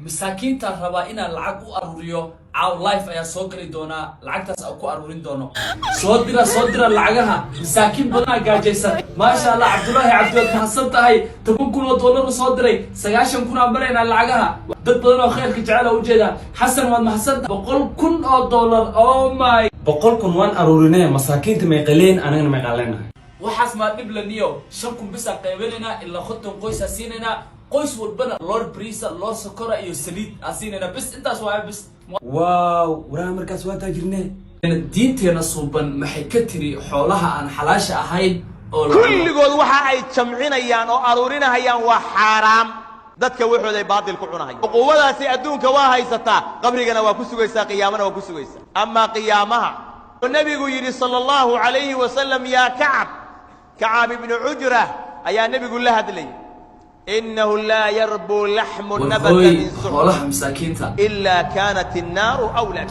مساكين ترى إن العق أروريو عاو لايف يا سوكري دونا العقتاس أو كو أرورين دونا صدر العقها مساكين بنا جاجيسا ما شاء الله عبد الله حصلت هاي تكون كل دولار صدري سجاشن كنا برينا العقها dad badan oo khayrka jecel u jeeda xasan waad mahadsan 100,000 oo dollar oh my 100,000 waan aruurinay masaakiinta may qaleen anagana may qaleenahay waxaas ma dib laniyo 5,000 bis qaybinayna ilaa 50 qoys asiinayna qoys walbana lord brisa loo sokora iyo saliid asiinayna bis intaas waa bis waaw waraa markaas waa taajirnay diinteena suuban maxay ka tiri xoolaha aan xalaasha ahayn oo kulligood waxa ay jamcinayaan oo aruurinayaan waa xaraam dadka waxooday baadil ku cunahay quwadaasi adduunka waa haysataa qabrigana waa ku sugaysaa qiyaamana waa ku sugaysaa amma qiyaamaha nabigu yiri sallallahu alayhi wa sallam ya ka'ab ibn ujra ayaa nabigu la hadlay innahu la yarbu lahmu nabatan min suhul xoolaha masaakiinta illa kanat an-nar awla